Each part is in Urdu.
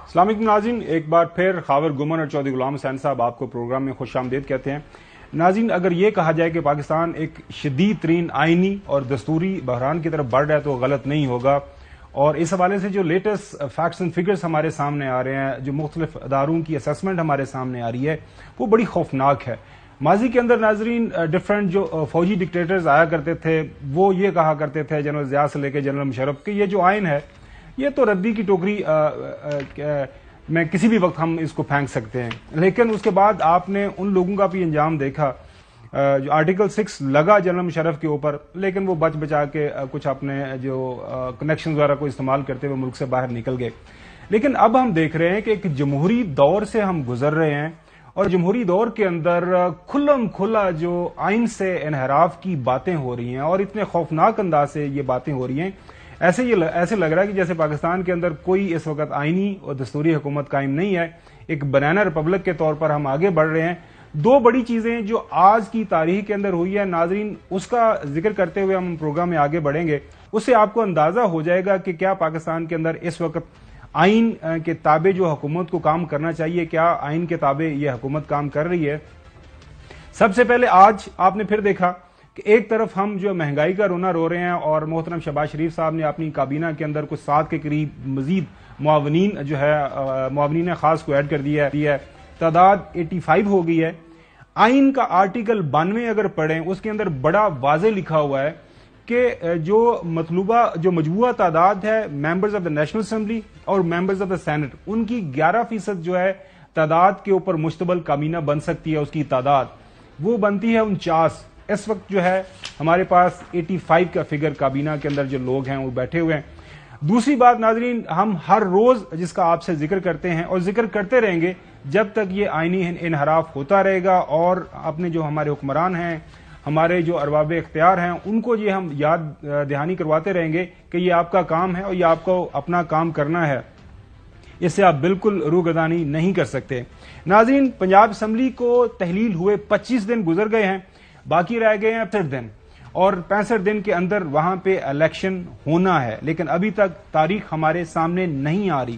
السلام علیکم ناظرین، ایک بار پھر خاور گمن اور چودھری غلام حسین صاحب آپ کو پروگرام میں خوش آمدید کہتے ہیں۔ ناظرین، اگر یہ کہا جائے کہ پاکستان ایک شدید ترین آئینی اور دستوری بحران کی طرف بڑھ رہا ہے تو غلط نہیں ہوگا، اور اس حوالے سے جو لیٹسٹ فیکٹس اینڈ فگرز ہمارے سامنے آ رہے ہیں، جو مختلف اداروں کی اسسمنٹ ہمارے سامنے آ رہی ہے، وہ بڑی خوفناک ہے۔ ماضی کے اندر ناظرین ڈفرینٹ جو فوجی ڈکٹیٹرز آیا کرتے تھے وہ یہ کہا کرتے تھے، جنرل ضیاء سے لے کے جنرل مشرف، کہ یہ جو آئین ہے یہ تو ردی کی ٹوکری میں کسی بھی وقت ہم اس کو پھینک سکتے ہیں۔ لیکن اس کے بعد آپ نے ان لوگوں کا بھی انجام دیکھا جو آرٹیکل 6 لگا جنرل مشرف کے اوپر، لیکن وہ بچ بچا کے کچھ اپنے جو کنیکشن وغیرہ کو استعمال کرتے ہوئے ملک سے باہر نکل گئے۔ لیکن اب ہم دیکھ رہے ہیں کہ ایک جمہوری دور سے ہم گزر رہے ہیں، اور جمہوری دور کے اندر کھلم کھلا جو آئین سے انحراف کی باتیں ہو رہی ہیں اور اتنے خوفناک انداز سے یہ باتیں ہو رہی ہیں، ایسے لگ رہا ہے کہ جیسے پاکستان کے اندر کوئی اس وقت آئینی اور دستوری حکومت قائم نہیں ہے، ایک بنانا ریپبلک کے طور پر ہم آگے بڑھ رہے ہیں۔ دو بڑی چیزیں جو آج کی تاریخ کے اندر ہوئی ہے ناظرین، اس کا ذکر کرتے ہوئے ہم پروگرام میں آگے بڑھیں گے۔ اس سے آپ کو اندازہ ہو جائے گا کہ کیا پاکستان کے اندر اس وقت آئین کے تابع جو حکومت کو کام کرنا چاہیے، کیا آئین کے تابع یہ حکومت کام کر رہی ہے۔ سب سے پہلے آج آپ نے پھر دیکھا کہ ایک طرف ہم جو مہنگائی کا رونا رو رہے ہیں، اور محترم شہباز شریف صاحب نے اپنی کابینہ کے اندر کچھ 7 کے قریب مزید معاونین جو ہے معاونین خاص کو ایڈ کر دیا ہے، تعداد 85 ہو گئی ہے۔ آئین کا آرٹیکل 92 اگر پڑھیں، اس کے اندر بڑا واضح لکھا ہوا ہے کہ جو مطلوبہ جو مجموعہ تعداد ہے members of the national assembly اور ممبرز آف دا سینٹ، ان کی 11% جو ہے تعداد کے اوپر مشتمل کابینہ بن سکتی ہے، اس کی تعداد وہ بنتی ہے 49۔ اس وقت جو ہے ہمارے پاس 85 کا فگر کابینہ کے اندر جو لوگ ہیں وہ بیٹھے ہوئے ہیں۔ دوسری بات ناظرین، ہم ہر روز جس کا آپ سے ذکر کرتے ہیں اور ذکر کرتے رہیں گے جب تک یہ آئینی انحراف ہوتا رہے گا، اور اپنے جو ہمارے حکمران ہیں، ہمارے جو ارباب اختیار ہیں، ان کو یہ ہم یاد دہانی کرواتے رہیں گے کہ یہ آپ کا کام ہے اور یہ آپ کو اپنا کام کرنا ہے، اس سے آپ بالکل روگردانی نہیں کر سکتے۔ ناظرین، پنجاب اسمبلی کو تحلیل ہوئے 25 دن گزر گئے ہیں، باقی رہ گئے ہیں 65 دن، اور 65 دن کے اندر وہاں پہ الیکشن ہونا ہے، لیکن ابھی تک تاریخ ہمارے سامنے نہیں آ رہی۔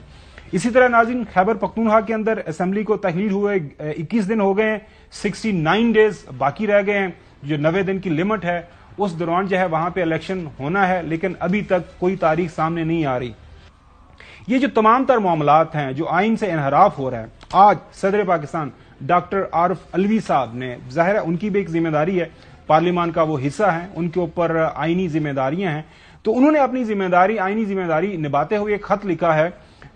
اسی طرح ناظرین، خیبر پختونخوا کے اندر اسمبلی کو تحلیل ہوئے 21 دن ہو گئے ہیں، 69 ڈیز باقی رہ گئے ہیں، جو 90 دن کی لمٹ ہے اس دوران جو ہے وہاں پہ الیکشن ہونا ہے، لیکن ابھی تک کوئی تاریخ سامنے نہیں آ رہی۔ یہ جو تمام تر معاملات ہیں جو آئین سے انحراف ہو رہا ہے، آج صدر پاکستان ڈاکٹر عارف علوی صاحب نے، ظاہر ہے ان کی بھی ایک ذمہ داری ہے، پارلیمان کا وہ حصہ ہیں، ان کے اوپر آئینی ذمہ داریاں ہیں، تو انہوں نے اپنی آئینی ذمہ داری نبھاتے ہوئے ایک خط لکھا ہے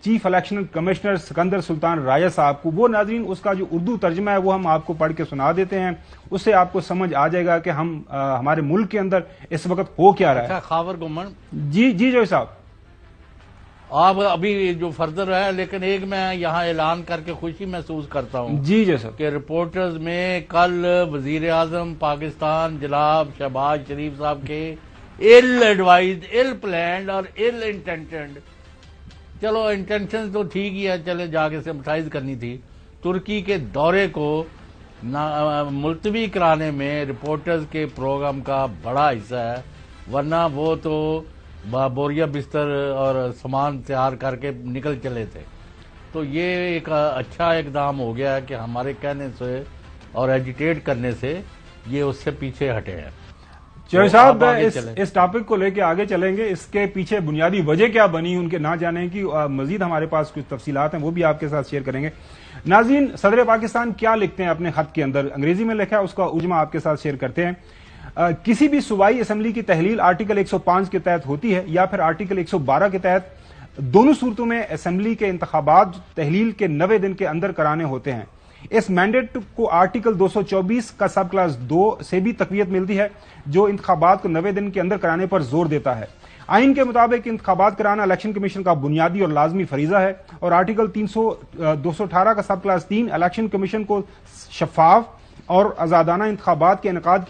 چیف الیکشن کمشنر سکندر سلطان راجہ صاحب کو۔ وہ ناظرین اس کا جو اردو ترجمہ ہے وہ ہم آپ کو پڑھ کے سنا دیتے ہیں، اس سے آپ کو سمجھ آ جائے گا کہ ہمارے ملک کے اندر اس وقت ہو کیا رہا ہے۔ خاور گمن جی جو صاحب، آپ ابھی جو فردر ہے، لیکن ایک میں یہاں اعلان کر کے خوشی محسوس کرتا ہوں جی صاحب، کہ رپورٹرز میں کل وزیر اعظم پاکستان جناب شہباز شریف صاحب کے ایل ایڈوائزڈ، ایل پلانڈ اور ایل انٹینشنڈ، چلو انٹینشن تو ٹھیک ہی ہے، چلے جا کے سمپٹائز کرنی تھی، ترکی کے دورے کو ملتوی کرانے میں رپورٹرز کے پروگرام کا بڑا حصہ ہے، ورنہ وہ تو بوریا بستر اور سامان تیار کر کے نکل چلے تھے۔ تو یہ ایک اچھا اقدام ہو گیا ہے کہ ہمارے کہنے سے اور ایجیٹیٹ کرنے سے یہ اس سے پیچھے ہٹے ہیں۔ چوہے صاحب، اس ٹاپک کو لے کے آگے چلیں گے، اس کے پیچھے بنیادی وجہ کیا بنی ان کے نہ جانے کی، مزید ہمارے پاس کچھ تفصیلات ہیں وہ بھی آپ کے ساتھ شیئر کریں گے۔ ناظرین، صدر پاکستان کیا لکھتے ہیں اپنے خط کے اندر، انگریزی میں لکھا ہے، اس کا ترجمہ آپ کے ساتھ شیئر کرتے ہیں۔ کسی بھی صوبائی اسمبلی کی تحلیل آرٹیکل 105 کے تحت ہوتی ہے یا پھر آرٹیکل 112 کے تحت، دونوں صورتوں میں اسمبلی کے انتخابات تحلیل کے 90 دن کے اندر کرانے ہوتے ہیں۔ اس مینڈیٹ کو آرٹیکل 224 کا سب کلاس 2 سے بھی تقویت ملتی ہے، جو انتخابات کو 90 دن کے اندر کرانے پر زور دیتا ہے۔ آئین کے مطابق انتخابات کرانا الیکشن کمیشن کا بنیادی اور لازمی فریضہ ہے، اور آرٹیکل 218 کا سب کلاس 3 الیکشن کمیشن کو شفاف اور آزادانہ انتخابات کے انعقاد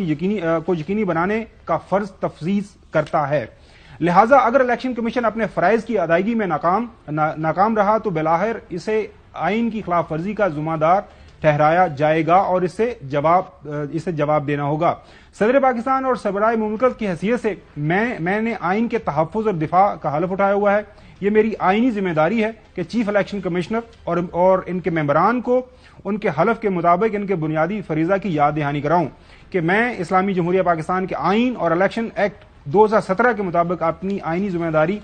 کو یقینی بنانے کا فرض تفویض کرتا ہے۔ لہٰذا اگر الیکشن کمیشن اپنے فرائض کی ادائیگی میں ناکام رہا تو بالآخر اسے آئین کی خلاف ورزی کا ذمہ دار ٹھہرایا جائے گا اور اسے جواب دینا ہوگا۔ صدر پاکستان اور سربراہ مملکت کی حیثیت سے میں نے آئین کے تحفظ اور دفاع کا حلف اٹھایا ہوا ہے۔ یہ میری آئینی ذمہ داری ہے کہ چیف الیکشن کمشنر اور ان کے ممبران کو ان کے حلف کے مطابق ان کے بنیادی فریضہ کی یاد دہانی کراؤں کہ میں اسلامی جمہوریہ پاکستان کے آئین اور الیکشن ایکٹ 2017 کے مطابق اپنی آئینی ذمہ داری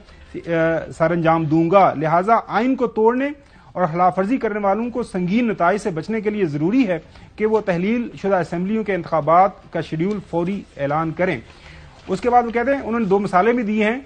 سر انجام دوں گا۔ لہذا آئین کو توڑنے اور خلاف ورزی کرنے والوں کو سنگین نتائج سے بچنے کے لیے ضروری ہے کہ وہ تحلیل شدہ اسمبلیوں کے انتخابات کا شیڈول فوری اعلان کریں۔ اس کے بعد وہ کہتے ہیں انہوں نے 2 مثالیں بھی دی ہیں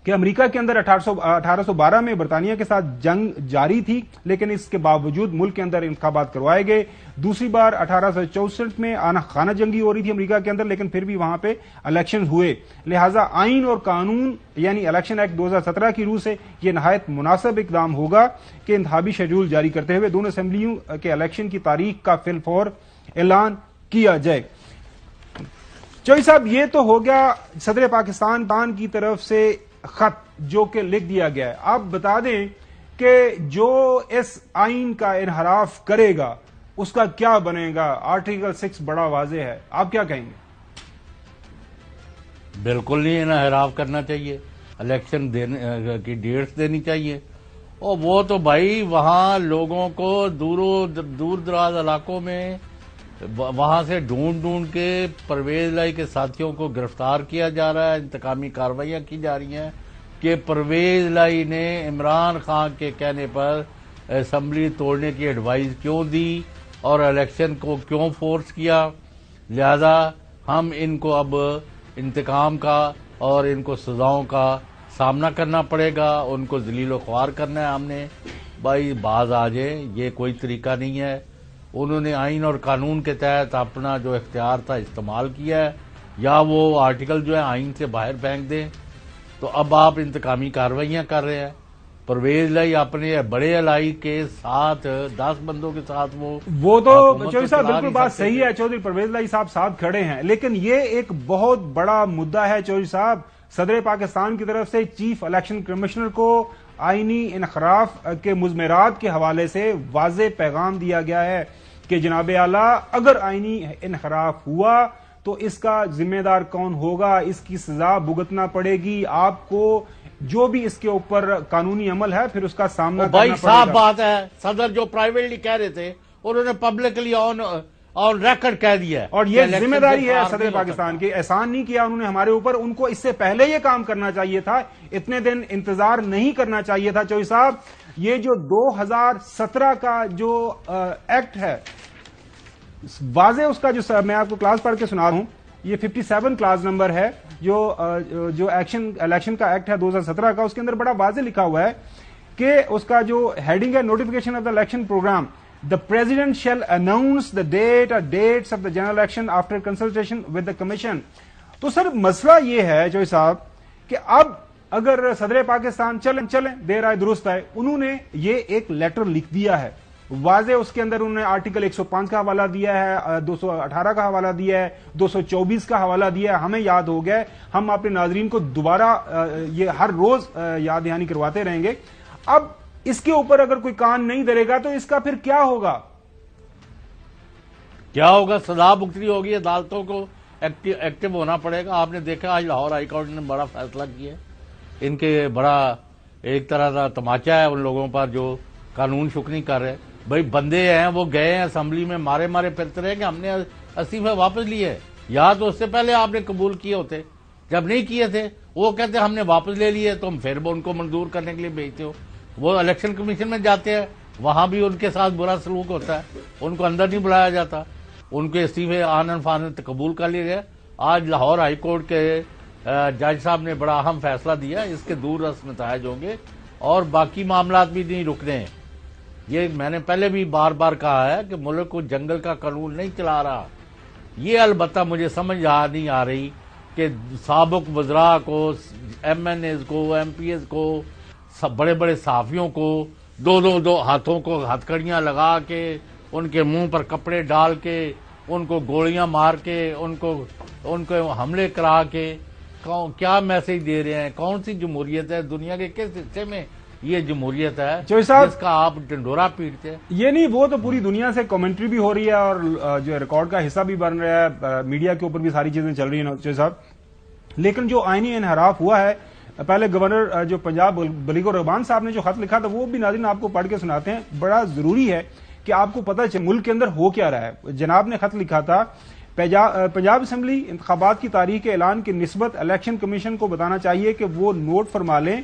کہ امریکہ کے اندر 1812 میں برطانیہ کے ساتھ جنگ جاری تھی، لیکن اس کے باوجود ملک کے اندر انتخابات کروائے گئے۔ دوسری بار 1864 میں آنا خانہ جنگی ہو رہی تھی امریکہ کے اندر، لیکن پھر بھی وہاں پہ الیکشن ہوئے۔ لہٰذا آئین اور قانون یعنی الیکشن ایکٹ 2017 کی روح سے یہ نہایت مناسب اقدام ہوگا کہ انتخابی شیڈول جاری کرتے ہوئے دونوں اسمبلیوں کے الیکشن کی تاریخ کا فی الفور اعلان کیا جائے۔ چوہدری صاحب، یہ تو ہو گیا صدر پاکستان کی طرف سے خط جو کہ لکھ دیا گیا ہے۔ آپ بتا دیں کہ جو اس آئین کا انحراف کرے گا اس کا کیا بنے گا؟ آرٹیکل 6 بڑا واضح ہے، آپ کیا کہیں گے؟ بالکل نہیں انحراف کرنا چاہیے، الیکشن کی ڈیٹس دینی چاہیے، اور وہ تو بھائی وہاں لوگوں کو دور دراز علاقوں میں وہاں سے ڈھونڈ کے پرویز لائی کے ساتھیوں کو گرفتار کیا جا رہا ہے، انتقامی کارروائیاں کی جا رہی ہیں کہ پرویز لائی نے عمران خان کے کہنے پر اسمبلی توڑنے کی ایڈوائز کیوں دی اور الیکشن کو کیوں فورس کیا۔ لہذا ہم ان کو اب انتقام کا اور ان کو سزاؤں کا سامنا کرنا پڑے گا، ان کو ذلیل و خوار کرنا ہے۔ ہم نے بھائی باز آ جائے، یہ کوئی طریقہ نہیں ہے۔ انہوں نے آئین اور قانون کے تحت اپنا جو اختیار تھا استعمال کیا ہے، یا وہ آرٹیکل جو ہے آئین سے باہر پھینک دیں۔ تو اب آپ انتقامی کارروائیاں کر رہے ہیں۔ پرویز لائی اپنے بڑے الائی کے ساتھ 10 بندوں کے ساتھ وہ تو چودھری صاحب بالکل بات صحیح ہے، چودھری پرویز لائی صاحب ساتھ کھڑے ہیں، لیکن یہ ایک بہت بڑا مدعا ہے چودھری صاحب۔ صدر پاکستان کی طرف سے چیف الیکشن کمشنر کو آئینی انحراف کے مضمرات کے حوالے سے واضح پیغام دیا گیا ہے کہ جناب اعلیٰ اگر آئینی انحراف ہوا تو اس کا ذمہ دار کون ہوگا، اس کی سزا بھگتنا پڑے گی، آپ کو جو بھی اس کے اوپر قانونی عمل ہے پھر اس کا سامنا کرنا پڑے گا۔ بھائی صاف بات ہے، صدر جو پرائیویٹلی کہہ رہے تھے انہوں نے پبلکلی آن ریکارڈ کہہ دیا ہے، اور یہ ذمہ داری ہے صدر پاکستان کی۔ احسان نہیں کیا انہوں نے ہمارے اوپر، ان کو اس سے پہلے یہ کام کرنا چاہیے تھا، اتنے دن انتظار نہیں کرنا چاہیے تھا۔ چودھری صاحب، یہ جو 2017 کا جو ایکٹ ہے، واضح اس کا جو میں آپ کو کلاس پڑھ کے سنا رہا ہوں، یہ 57 کلاس نمبر ہے جو الیکشن کا ایکٹ ہے 2017 کا، اس کے اندر بڑا واضح لکھا ہوا ہے کہ اس کا جو ہیڈنگ ہے notification of the election program, the president shall announce the date اور dates of the general election after consultation with the commission. تو سر مسئلہ یہ ہے چودھری صاحب کہ اب اگر صدر پاکستان چلیں دیر آئے درست آئے، انہوں نے یہ ایک لیٹر لکھ دیا ہے واضح، اس کے اندر انہوں نے آرٹیکل 105 کا حوالہ دیا ہے، 218 کا حوالہ دیا ہے، 224 کا حوالہ دیا ہے، ہمیں یاد ہو گیا ہے، ہم اپنے ناظرین کو دوبارہ یہ ہر روز یاد دہانی کرواتے رہیں گے۔ اب اس کے اوپر اگر کوئی کان نہیں دھرے گا تو اس کا پھر کیا ہوگا؟ سزا بھگتنی ہوگی، عدالتوں کو ایکٹیو ہونا پڑے گا۔ آپ نے دیکھا آج لاہور ہائی کورٹ نے بڑا فیصلہ کیا ہے، ان کے بڑا ایک طرح کا تماچا ہے ان لوگوں پر جو قانون شکنی کر رہے۔ بھائی بندے ہیں، وہ گئے ہیں اسمبلی میں مارے پھرتے رہے کہ ہم نے استعفے واپس لیے، یا تو اس سے پہلے آپ نے قبول کیے ہوتے، جب نہیں کیے تھے وہ کہتے ہم نے واپس لے لیے، تم پھر ان کو منظور کرنے کے لیے بھیجتے ہو۔ وہ الیکشن کمیشن میں جاتے ہیں، وہاں بھی ان کے ساتھ برا سلوک ہوتا ہے، ان کو اندر نہیں بلایا جاتا، ان کے استعفے آنن فانن قبول کر لیے گئے۔ آج لاہور ہائی کورٹ کے جج صاحب نے بڑا اہم فیصلہ دیا، اس کے دور رس نتائج ہوں گے اور باقی معاملات بھی نہیں رکنے ہیں۔ یہ میں نے پہلے بھی بار بار کہا ہے کہ ملک کو جنگل کا قانون نہیں چلا رہا۔ یہ البتہ مجھے سمجھ نہیں آ رہی کہ سابق وزراء کو، ایم این ایز کو، ایم پی ایز کو، بڑے بڑے صحافیوں کو دو ہاتھوں کو ہتھکڑیاں لگا کے، ان کے منہ پر کپڑے ڈال کے، ان کو گولیاں مار کے، ان کو حملے کرا کے کیا میسج دے رہے ہیں؟ کون سی جمہوریت ہے؟ دنیا کے کس حصے میں یہ جمہوریت ہے صاحب جس کا آپ ڈنڈورا پیٹتے ہیں. یہ نہیں، وہ تو پوری دنیا سے کامنٹری بھی ہو رہی ہے اور جو ریکارڈ کا حصہ بھی بن رہا ہے، میڈیا کے اوپر بھی ساری چیزیں چل رہی ہیں چوہے صاحب. لیکن جو آئینی انحراف ہوا ہے، پہلے گورنر جو پنجاب بلیغ الرحمان صاحب نے جو خط لکھا تھا وہ بھی ناظرین آپ کو پڑھ کے سناتے ہیں. بڑا ضروری ہے کہ آپ کو پتہ چلے ملک کے اندر ہو کیا رہا ہے. جناب نے خط لکھا تھا، پنجاب اسمبلی انتخابات کی تاریخ کے اعلان کی نسبت الیکشن کمیشن کو بتانا چاہیے کہ وہ نوٹ فرما لیں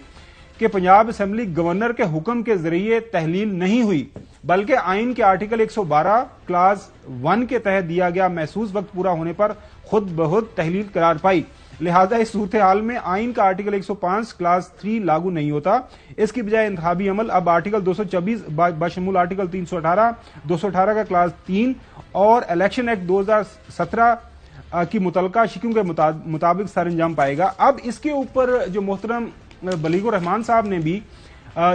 کہ پنجاب اسمبلی گورنر کے حکم کے ذریعے تحلیل نہیں ہوئی، بلکہ آئین کے آرٹیکل 112 کلاس 1 کے تحت دیا گیا محسوس وقت پورا ہونے پر خود بخود تحلیل قرار پائی. لہذا اس صورتحال میں آئین کا آرٹیکل 105 کلاس 3 لاگو نہیں ہوتا. اس کی بجائے انتخابی عمل اب آرٹیکل 224 بشمول آرٹیکل 318 218 کا کلاس 3 اور الیکشن ایکٹ 2017 کی متعلقہ شکیوں کے مطابق سر انجام پائے گا. اب اس کے اوپر جو محترم بلیغ الرحمان صاحب نے بھی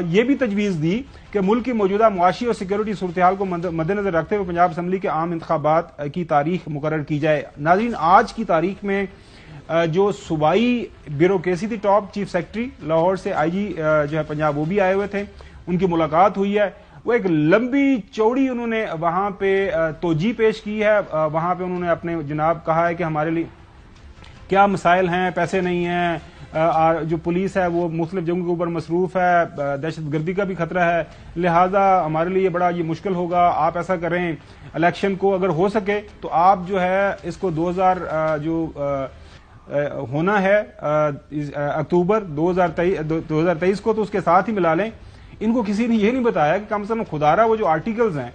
یہ بھی تجویز دی کہ ملک کی موجودہ معاشی اور سیکیورٹی صورتحال کو مد نظر رکھتے ہوئے پنجاب اسمبلی کے عام انتخابات کی تاریخ مقرر کی جائے. ناظرین، آج کی تاریخ میں جو صوبائی بیوروکریسی تھی، ٹاپ چیف سیکرٹری لاہور سے آئی جی جو ہے پنجاب وہ بھی آئے ہوئے تھے، ان کی ملاقات ہوئی ہے. وہ ایک لمبی چوڑی انہوں نے وہاں پہ توجیہ پیش کی ہے. وہاں پہ انہوں نے اپنے جناب کہا ہے کہ ہمارے لیے کیا مسائل ہیں، پیسے نہیں ہیں، جو پولیس ہے وہ مختلف جگہوں کے اوپر مصروف ہے، دہشت گردی کا بھی خطرہ ہے، لہذا ہمارے لیے بڑا یہ مشکل ہوگا. آپ ایسا کریں، الیکشن کو اگر ہو سکے تو آپ جو ہے اس کو 2000 جو ہونا ہے اکتوبر 2023 کو تو اس کے ساتھ ہی ملا لیں. ان کو کسی نے یہ نہیں بتایا کہ کم سے کم خدارہ وہ جو آرٹیکلز ہیں،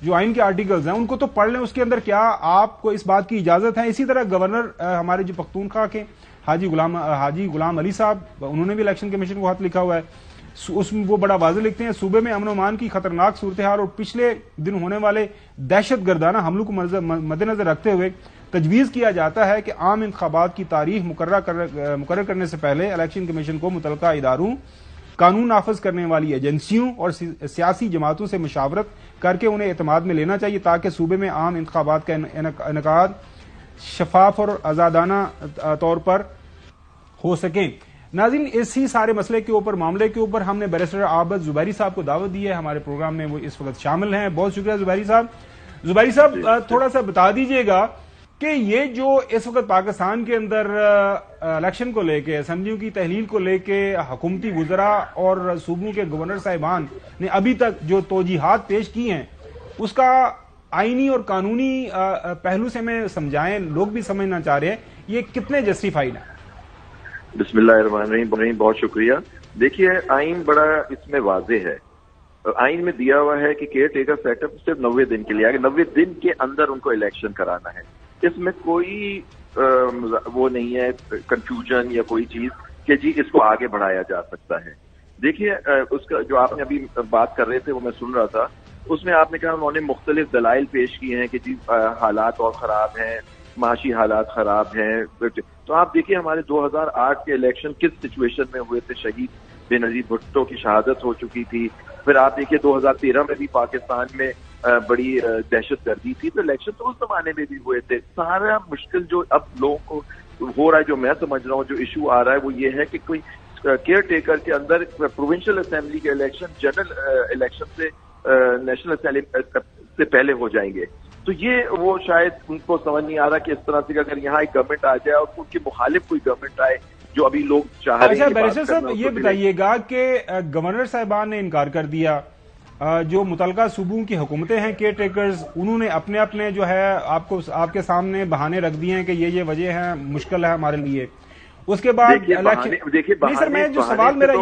جو آئین کے آرٹیکلز ہیں، ان کو تو پڑھ لیں. اس کے اندر کیا آپ کو اس بات کی اجازت ہے؟ اسی طرح گورنر ہمارے جو پختونخوا کے حاجی غلام علی صاحب، انہوں نے بھی الیکشن کمیشن کو خط لکھا ہوا ہے. اس میں وہ بڑا واضح لکھتے ہیں، صوبے میں امن و امان کی خطرناک صورتحال اور پچھلے دن ہونے والے دہشت گردانہ حملوں کو مد نظر رکھتے ہوئے تجویز کیا جاتا ہے کہ عام انتخابات کی تاریخ مقرر کرنے سے پہلے الیکشن کمیشن کو متعلقہ اداروں، قانون نافذ کرنے والی ایجنسیوں اور سیاسی جماعتوں سے مشاورت کر کے انہیں اعتماد میں لینا چاہیے تاکہ صوبے میں عام انتخابات کا انعقاد شفاف اور آزادانہ طور پر ہو سکیں. ناظرین، اسی سارے مسئلے کے اوپر، معاملے کے اوپر ہم نے بیرسٹر عابد زبیری صاحب کو دعوت دی ہے ہمارے پروگرام میں، وہ اس وقت شامل ہیں. بہت شکریہ زبیری صاحب. زبیری صاحب، تھوڑا سا بتا دیجئے گا کہ یہ جو اس وقت پاکستان کے اندر الیکشن کو لے کے، اسمبلیوں کی تحلیل کو لے کے حکومتی وزراء اور صوبوں کے گورنر صاحبان نے ابھی تک جو توجیحات پیش کی ہیں، اس کا آئینی اور قانونی پہلو سے میں سمجھائیں، لوگ بھی سمجھنا چاہ رہے ہیں یہ کتنے جسٹیفائڈ ہیں؟ بسم اللہ الرحمن الرحیم. بہت شکریہ. دیکھیے، آئین بڑا اس میں واضح ہے. آئین میں دیا ہوا ہے کہ کیئر ٹیکر سیٹ اپ صرف 90 دن کے لیے آگے 90 دن کے اندر ان کو الیکشن کرانا ہے. اس میں کوئی وہ نہیں ہے کنفیوژن یا کوئی چیز کہ جی اس کو آگے بڑھایا جا سکتا ہے. دیکھیے، اس کا جو آپ نے ابھی بات کر رہے تھے وہ میں سن رہا تھا، اس میں آپ نے کہا انہوں نے مختلف دلائل پیش کیے ہیں کہ جی حالات اور خراب ہیں، معاشی حالات خراب ہیں. تو آپ دیکھیے ہمارے 2008 کے الیکشن کس سچویشن میں ہوئے تھے، شہید بے نظیر بھٹو کی شہادت ہو چکی تھی. پھر آپ دیکھیے 2013 میں بھی پاکستان میں بڑی دہشت گردی تھی، تو الیکشن تو اس زمانے میں بھی ہوئے تھے. سارا مشکل جو اب لوگوں کو ہو رہا ہے، جو میں سمجھ رہا ہوں جو ایشو آ رہا ہے وہ یہ ہے کہ کوئی کیئر ٹیکر کے اندر پروونشل اسمبلی کے الیکشن جنرل الیکشن سے نیشنل اسمبلی سے پہلے ہو جائیں گے. تو یہ وہ شاید ان کو سمجھ نہیں آ رہا کہ اس طرح سے اگر یہاں ایک گورنمنٹ آ جائے اور ان کے مخالف کوئی گورنمنٹ آئے جو ابھی لوگ چاہ رہے ہیں. اچھا بیرسٹر صاحب، یہ بتائیے گا کہ گورنر صاحبان نے انکار کر دیا، جو متعلقہ صوبوں کی حکومتیں ہیں کیئر ٹیکرز، انہوں نے اپنے اپنے جو ہے آپ کے سامنے بہانے رکھ دیے ہیں کہ یہ وجہ ہے، مشکل ہے ہمارے لیے. اس کے بعد نہیں سر، میں جو سوال میرا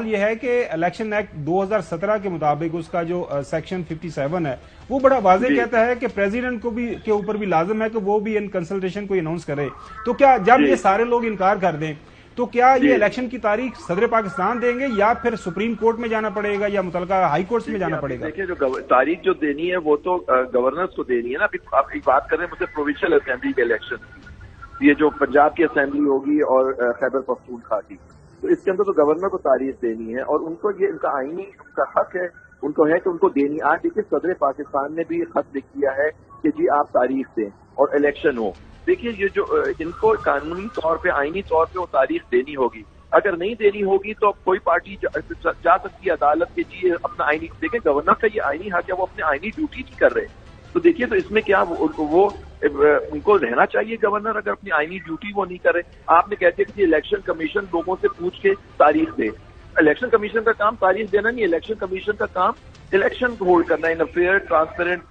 یہ ہے کہ الیکشن ایکٹ 2017 کے مطابق اس کا جو سیکشن 57 ہے وہ بڑا واضح کہتا ہے کہ پریزیڈنٹ کو بھی کے اوپر بھی لازم ہے کہ وہ بھی ان کنسلٹیشن کو اناؤنس کرے. تو کیا جب یہ سارے لوگ انکار کر دیں تو کیا یہ الیکشن کی تاریخ صدر پاکستان دیں گے یا پھر سپریم کورٹ میں جانا پڑے گا یا متعلقہ ہائی کورٹ میں جانا پڑے گا؟ دیکھیے، جو تاریخ جو دینی ہے وہ تو گورنرز کو دینی ہے نا. ابھی آپ ایک بات کر رہے ہیں مجھے پروونشل اسمبلی کے الیکشن کی، یہ جو پنجاب کی اسمبلی ہوگی اور خیبر پختونخوا کی، تو اس کے اندر تو گورنر کو تاریخ دینی ہے اور ان کو یہ ان کا آئینی ان کا حق ہے، ان کو ہے کہ ان کو دینی. آج دیکھیے صدر پاکستان نے بھی خط لکھ دیا ہے کہ جی آپ تاریخ دیں اور الیکشن ہو. دیکھیے یہ جو ان کو قانونی طور پہ آئینی طور پہ وہ تاریخ دینی ہوگی. اگر نہیں دینی ہوگی تو کوئی پارٹی جا سکتی ہے عدالت کے جی اپنا آئینی، دیکھیں گورنر کا یہ آئینی حق ہے، وہ اپنے آئینی ڈیوٹی نہیں کر رہے، تو دیکھیے تو اس میں کیا وہ ان کو رہنا چاہیے گورنر اگر اپنی آئینی ڈیوٹی وہ نہیں کرے. آپ نے کہتے ہیں کہ الیکشن کمیشن لوگوں سے پوچھ کے تاریخ دے، الیکشن کمیشن کا کام تاریخ دینا نہیں، الیکشن کمیشن کا کام الیکشن ہولڈ کرنا ان اے فیئر ٹرانسپیرنٹ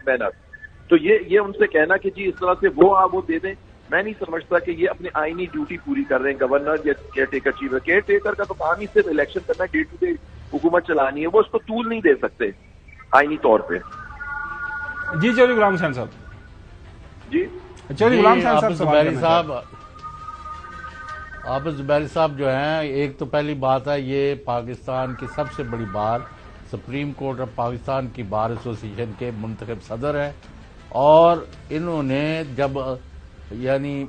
مینر. تو یہ ان سے کہنا کہ جی اس طرح سے وہ دے دیں، میں نہیں سمجھتا کہ یہ اپنی آئینی ڈیوٹی پوری کر رہے ہیں گورنر یا care taker chief. Care taker کا تو کام ہی صرف الیکشن کرنا، ڈے ٹو ڈے حکومت چلانی ہے، وہ اس کو طول نہیں دے سکتے آئینی طور پہ. جی چودھری غلام حسین صاحب. جی چودھری غلام حسین صاحب عابد زبیری صاحب جو ہیں، ایک تو پہلی بات ہے یہ پاکستان کی سب سے بڑی بار سپریم کورٹ آف پاکستان کی بار ایسوسی ایشن کے منتخب صدر ہیں، اور انہوں نے جب یعنی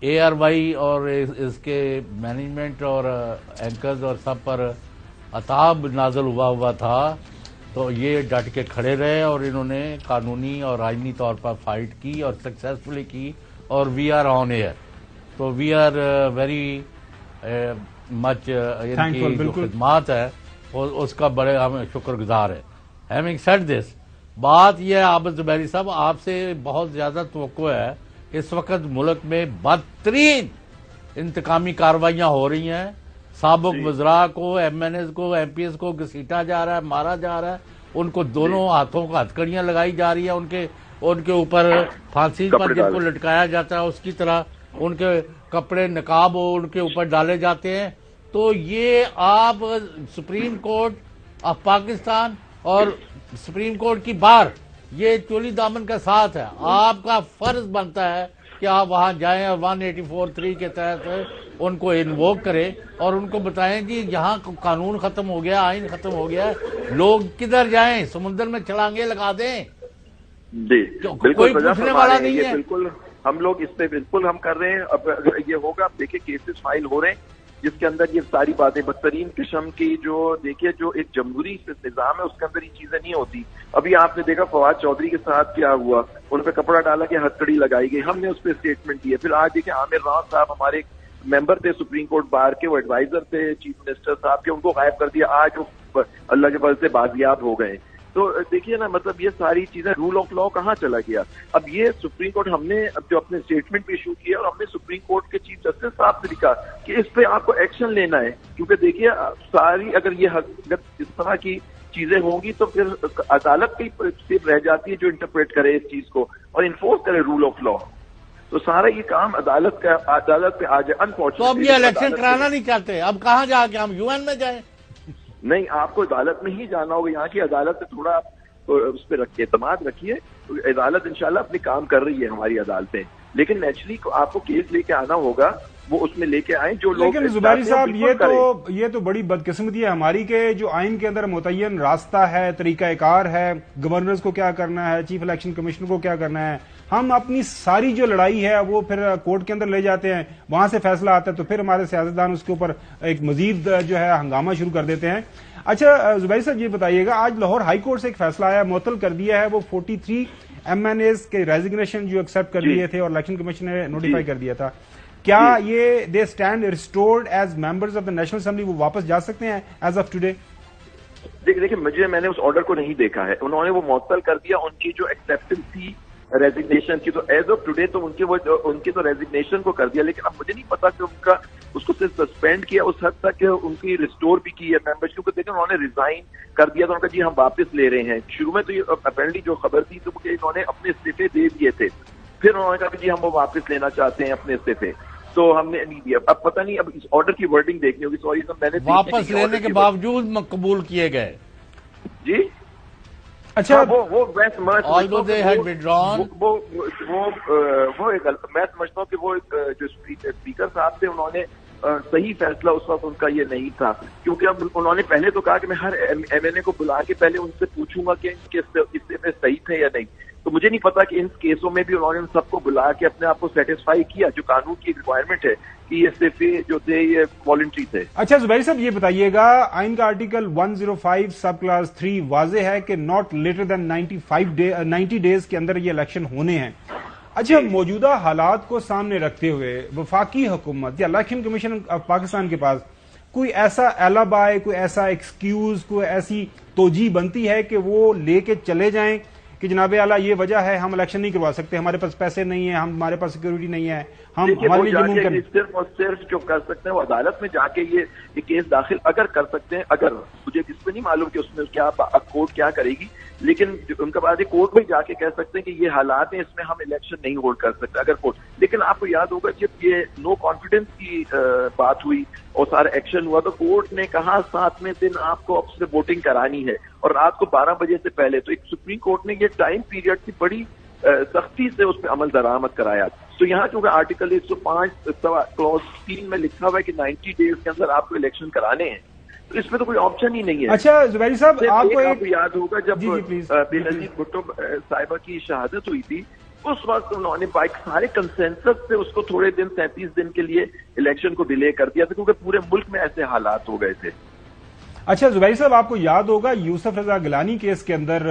اے آر وائی اور اس کے مینجمنٹ اور اینکرز اور سب پر عطاب نازل ہوا تھا تو یہ ڈٹ کے کھڑے رہے اور انہوں نے قانونی اور آئینی طور پر فائٹ کی اور سکسیسفلی کی، اور وی آر آن ایئر. تو وی آر ویری مچ ان کی جو خدمات ہے اس کا بڑے ہم شکر گزار ہے. ہیونگ سیڈ دس، بات یہ ہے عابد زبیری صاحب، آپ سے بہت زیادہ توقع ہے. اس وقت ملک میں بدترین انتقامی کارروائیاں ہو رہی ہیں، سابق وزراء کو، ایم این ایز کو، ایم پی ایس کو گھسیٹا جا رہا ہے، مارا جا رہا ہے، ان کو دونوں ہاتھوں کو ہتھکڑیاں لگائی جا رہی ہیں، ان کے اوپر پھانسی پر جن کو لٹکایا جاتا ہے اس کی طرح ان کے کپڑے نقاب ان کے اوپر ڈالے جاتے ہیں. تو یہ آپ سپریم کورٹ آف پاکستان اور سپریم کورٹ کی بار یہ چولی دامن کا ساتھ ہے، آپ کا فرض بنتا ہے کہ آپ وہاں جائیں اور 184(3) کے تحت ان کو انووک کریں اور ان کو بتائیں کہ یہاں قانون ختم ہو گیا، آئین ختم ہو گیا، لوگ کدھر جائیں، سمندر میں چھلانگیں لگا دیں. جی بالکل، کوئی پوچھنے والا نہیں ہے. بالکل ہم لوگ اس پہ بالکل ہم کر رہے ہیں. اب یہ ہوگا، اب دیکھیں کیسز فائل ہو رہے ہیں جس کے اندر یہ ساری باتیں بدترین قسم کی، جو دیکھیے جو ایک جمہوری نظام ہے اس کے اندر یہ چیزیں نہیں ہوتی. ابھی آپ نے دیکھا فواد چودھری کے ساتھ کیا ہوا، ان پہ کپڑا ڈالا کے ہتھکڑی لگائی گئی، ہم نے اس پہ اسٹیٹمنٹ دی ہے. پھر آج دیکھیں عامر راؤ صاحب ہمارے ممبر تھے سپریم کورٹ بار کے، وہ ایڈوائزر تھے چیف منسٹر صاحب کے، ان کو غائب کر دیا، آج وہ اللہ کے فضل سے بازیاب ہو گئے. تو دیکھیے نا، مطلب یہ ساری چیزیں، رول آف لا کہاں چلا گیا. اب یہ سپریم کورٹ ہم نے اب جو اپنے اسٹیٹمنٹ بھی ایشو کیا اور ہم نے سپریم کورٹ کے چیف جسٹس صاحب سے لکھا کہ اس پہ آپ کو ایکشن لینا ہے، کیونکہ دیکھیے ساری اگر اس طرح کی چیزیں ہوں گی تو پھر عدالت کی صرف رہ جاتی ہے جو انٹرپریٹ کرے اس چیز کو اور انفورس کرے رول آف لا. تو سارا یہ کام عدالت پہ آ جائے. انفارچونیٹلی تو اب یہ الیکشن کرانا نہیں چاہتے، اب کہاں جا کے ہم UN میں جائیں؟ نہیں، آپ کو عدالت میں ہی جانا ہوگا. یہاں کی عدالت سے تھوڑا آپ اس پہ رکھیے، اعتماد رکھیے. عدالت انشاءاللہ اپنی کام کر رہی ہے ہماری عدالتیں، لیکن نیچرلی آپ کو کیس لے کے آنا ہوگا، وہ اس میں لے کے آئیں جو لوگ. لیکن زبیری صاحب یہ تو بڑی بدقسمتی ہے ہماری کہ جو آئین کے اندر متعین راستہ ہے، طریقہ کار ہے، گورنرز کو کیا کرنا ہے، چیف الیکشن کمیشنر کو کیا کرنا ہے، ہم اپنی ساری جو لڑائی ہے وہ پھر کورٹ کے اندر لے جاتے ہیں، وہاں سے فیصلہ آتا ہے تو پھر ہمارے سیاستدان اس کے اوپر ایک مزید جو ہے ہنگامہ شروع کر دیتے ہیں. اچھا زبیری صاحب یہ بتائیے گا، آج لاہور ہائی کورٹ سے ایک فیصلہ آیا، معطل کر دیا ہے وہ 43 MNAs کے ریزگنیشن جو ایکسپٹ کر لیے تھے اور الیکشن کمیشن نے نوٹیفائی کر دیا تھا. کیا یہ they stand restored as members of the national assembly, وہ واپس جا سکتے ہیں ایز آف ٹوڈے؟ دیکھیے میں نے اس آرڈر کو نہیں دیکھا ہے، انہوں نے وہ معطل کر دیا ان کی جو ایکسپٹنس تھی ریزگنیشن کی، تو ایز آف ٹوڈے تو ان کی تو ریزگنیشن کو کر دیا، لیکن اب مجھے نہیں پتا کہ ان کا اس کو صرف سسپینڈ کیا اس حد تک کہ ان کی ریسٹور بھی کی ہے ممبرشپ کو. دیکھیں انہوں نے ریزائن کر دیا تو ان کا جی ہم واپس لے رہے ہیں. شروع میں تو یہ اپیرنٹلی جو خبر تھی تو انہوں نے اپنے استعفے دے دیے تھے، پھر انہوں نے کہا کہ جی ہم وہ واپس لینا چاہتے ہیں اپنے استعفے، تو ہم نے نہیں دیا. اب پتہ نہیں اب اس آرڈر کی ورڈنگ دیکھنی ہوگی. سوری سر، میں نے واپس لینے کے باوجود قبول کیے گئے. جی اچھا، وہ میں سمجھتا ہوں کہ وہ جو اسپیکر صاحب تھے انہوں نے صحیح فیصلہ اس وقت ان کا یہ نہیں تھا، کیونکہ اب انہوں نے پہلے تو کہا کہ میں ہر MNA کو بلا کے پہلے ان سے پوچھوں گا کہ ان کے استعفے صحیح تھے یا نہیں. تو مجھے نہیں پتا کہ ان کیسوں میں بھی انہوں نے سب کو بلا کے اپنے آپ کو سیٹسفائی کیا، جو قانون کی ریکوائرمنٹ ہے کہ یہ استعفے جو تھے یہ والنٹری تھے. اچھا زبیری صاحب یہ بتائیے گا، آئین کا آرٹیکل 105 سب کلاس 3 واضح ہے کہ ناٹ لیٹر دین 90 ڈیز کے اندر یہ الیکشن ہونے ہیں. اچھا، موجودہ حالات کو سامنے رکھتے ہوئے وفاقی حکومت یا الیکشن کمیشن آف پاکستان کے پاس کوئی ایسا ایلابائی، کوئی ایسا ایکسکیوز، کوئی ایسی توجیہ بنتی ہے کہ وہ لے کے چلے جائیں کہ جناب اعلیٰ یہ وجہ ہے ہم الیکشن نہیں کروا سکتے، ہمارے پاس پیسے نہیں ہیں، ہمارے پاس سیکورٹی نہیں ہے، ہمارے لیے ممکن صرف اور صرف جو کر سکتے ہیں وہ عدالت میں جا کے یہ کیس داخل اگر کر سکتے ہیں، اگر مجھے کس پہ نہیں معلوم کہ اس میں کیا کورٹ کیا کرے گی، لیکن ان کا بعد کورٹ میں جا کے کہہ سکتے ہیں کہ یہ حالات ہیں، اس میں ہم الیکشن نہیں ہولڈ کر سکتے اگر کورٹ. لیکن آپ کو یاد ہوگا جب یہ نو کانفیڈنس کی بات ہوئی اور سارا ایکشن ہوا تو کورٹ نے کہا 7ویں دن آپ کو اب سے ووٹنگ کرانی ہے اور رات کو 12 بجے سے پہلے. تو ایک سپریم کورٹ نے یہ ٹائم پیریڈ کی بڑی سختی سے اس پہ عمل درآمد کرایا. تو یہاں چونکہ آرٹیکل 105 کلوز 3 میں لکھا ہوا ہے کہ 90 ڈیز کے اندر آپ کو الیکشن کرانے ہیں، تو اس میں تو کوئی آپشن ہی نہیں ہے. اچھا زبیری صاحب، آپ کو یاد ہوگا جب بینظیر بھٹو صاحبہ کی شہادت ہوئی تھی، اس وقت انہوں نے سارے کنسنسس سے اس کو تھوڑے دن 37 دن کے لیے الیکشن کو ڈیلے کر دیا تھا کیونکہ پورے ملک میں ایسے حالات ہو گئے تھے. اچھا زبیری صاحب، آپ کو یاد ہوگا یوسف رضا گیلانی کیس کے اندر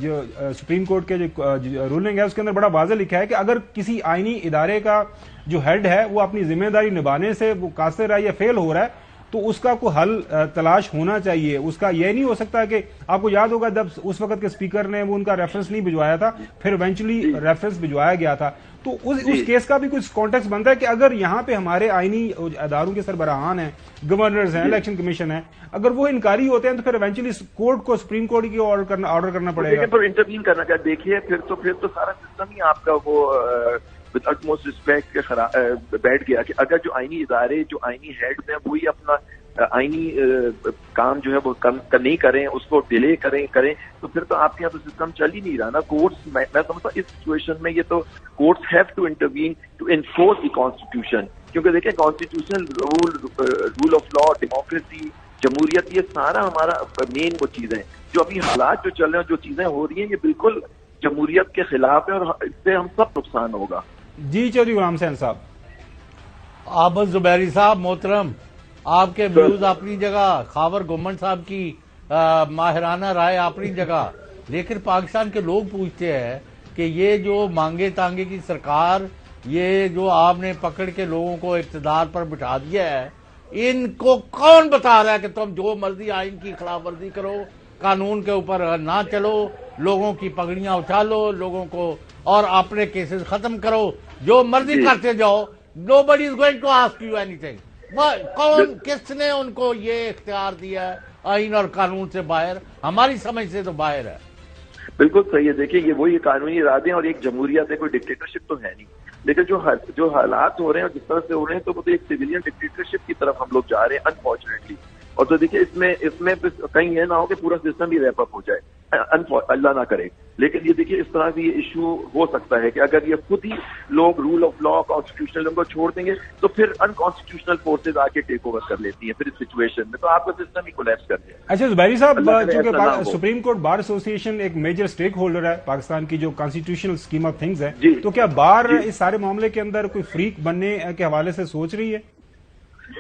جو سپریم کورٹ کے جو رولنگ ہے اس کے اندر بڑا واضح لکھا ہے کہ اگر کسی آئینی ادارے کا جو ہیڈ ہے وہ اپنی ذمہ داری نبھانے سے وہ قاصر ہے یا فیل ہو رہا ہے تو اس کا کوئی حل تلاش ہونا چاہیے. اس کا یہ نہیں ہو سکتا کہ آپ کو یاد ہوگا جب اس وقت کے اسپیکر نے وہ ان کا ریفرنس نہیں بھجوایا تھا، پھر ایونچولی ریفرنس بھجوایا گیا تھا، تو اس کیس کا بھی کچھ کانٹیکس بنتا ہے کہ اگر یہاں پہ ہمارے آئینی اداروں کے سربراہان ہیں، گورنرز ہیں، الیکشن کمیشن ہے، اگر وہ انکاری ہوتے ہیں تو پھر ایونچولی کورٹ کو سپریم کورٹ کی آرڈر کرنا پڑے گا. انٹروین کرنا چاہیے. دیکھیے پھر تو سارا سسٹم ہی آپ کا وہ ود اٹموسٹ ریسپیکٹ کے بیٹھ گیا کہ اگر جو آئینی ادارے جو آئینی ہیڈ میں وہی اپنا آئینی کام جو ہے وہ نہیں کریں، اس کو ڈیلے کریں تو پھر تو آپ کے یہاں تو سسٹم چل ہی نہیں رہا نا. کورٹس میں سمجھتا ہوں اس سچویشن میں یہ تو courts have to intervene to enforce the constitution, کیونکہ دیکھیں constitutional rule of law, democracy, جمہوریت، یہ سارا ہمارا مین وہ چیزیں جو ابھی حالات جو چل رہے ہیں، جو چیزیں ہو رہی ہیں، یہ بالکل جمہوریت کے خلاف ہے اور اس سے ہم سب نقصان ہوگا. جی چودھری غلام حسین صاحب. عابد زبیری صاحب محترم، آپ کے ویوز اپنی جگہ، خاور گومن صاحب کی ماہرانہ رائے اپنی جگہ، لیکن پاکستان کے لوگ پوچھتے ہیں کہ یہ جو مانگے تانگے کی سرکار، یہ جو آپ نے پکڑ کے لوگوں کو اقتدار پر بٹھا دیا ہے، ان کو کون بتا رہا ہے کہ تم جو مرضی آئین کی خلاف ورزی کرو، قانون کے اوپر نہ چلو، لوگوں کی پگڑیاں اٹھا لو، لوگوں کو اور اپنے کیسز ختم کرو، جو مرضی کرتے جاؤ، nobody is going to ask you anything. کون کس نے ان کو یہ اختیار دیا ہے آئین اور قانون سے باہر؟ ہماری سمجھ سے تو باہر ہے. بالکل صحیح ہے. دیکھیں یہ وہی قانونی ارادے ہیں اور ایک جمہوریت ہے، کوئی ڈکٹیٹرشپ تو ہے نہیں. لیکن جو حالات ہو رہے ہیں اور جس طرح سے ہو رہے ہیں تو وہ تو ایک سویلین ڈکٹیٹرشپ کی طرف ہم لوگ جا رہے ہیں انفارچونیٹلی. اور تو دیکھیں اس میں کہیں یہ نہ ہو کہ پورا سسٹم ہی ریپ اپ ہو جائے، اللہ نہ کرے. لیکن یہ دیکھیے اس طرح سے یہ ایشو ہو سکتا ہے کہ اگر یہ خود ہی لوگ رول آف لا، کانسٹیٹیوشنل کو چھوڑ دیں گے تو پھر انکانسٹیٹیوشنل فورسز آ کے ٹیک اوور کر لیتی ہیں پھر اس سچویشن میں، تو آپ کا سسٹم ہی کولیپس کر دیا. اچھا زبیری صاحب، چونکہ سپریم کورٹ بار ایسوسی ایشن ایک میجر اسٹیک ہولڈر ہے پاکستان کی جو کانسٹیٹیوشنل اسکیم آف تھنگز ہے، تو کیا بار اس سارے معاملے کے اندر کوئی فریق بننے کے حوالے سے سوچ رہی ہے؟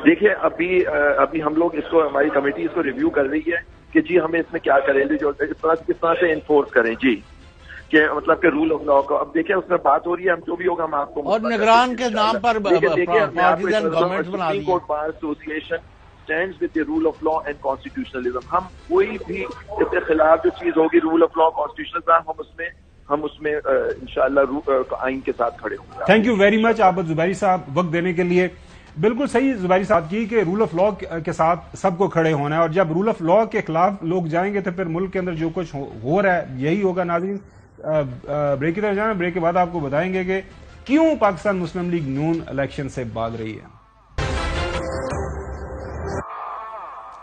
دیکھیے ابھی ہم لوگ اس کو، ہماری کمیٹی اس کو ریویو کر رہی ہے کہ جی ہمیں اس میں کیا کریں، جو کس طرح سے انفورس کریں، جی کہ مطلب کہ رول آف لا کو. اب دیکھیں اس میں بات ہو رہی ہے، ہم جو بھی ہوگا ہم آپ کو، اور نگران کے نام پر supreme court bar association stands with the rule of law and constitutionalism. ہم کوئی بھی اس کے خلاف جو چیز ہوگی رول آف لا، کانسٹیٹیوشنلزم، ہم اس میں انشاءاللہ آئین کے ساتھ کھڑے ہوں گے. تھینک یو ویری مچ عابد زبیری صاحب وقت دینے کے لیے. بالکل صحیح زبیری صاحب کی کہ رول آف لا کے ساتھ سب کو کھڑے ہونا ہے، اور جب رول آف لا کے خلاف لوگ جائیں گے تو پھر ملک کے اندر جو کچھ ہو رہا ہے یہی ہوگا. ناظرین بریک کی طرف جانا، بریک کے بعد آپ کو بتائیں گے کہ کیوں پاکستان مسلم لیگ نون الیکشن سے بھاگ رہی ہے.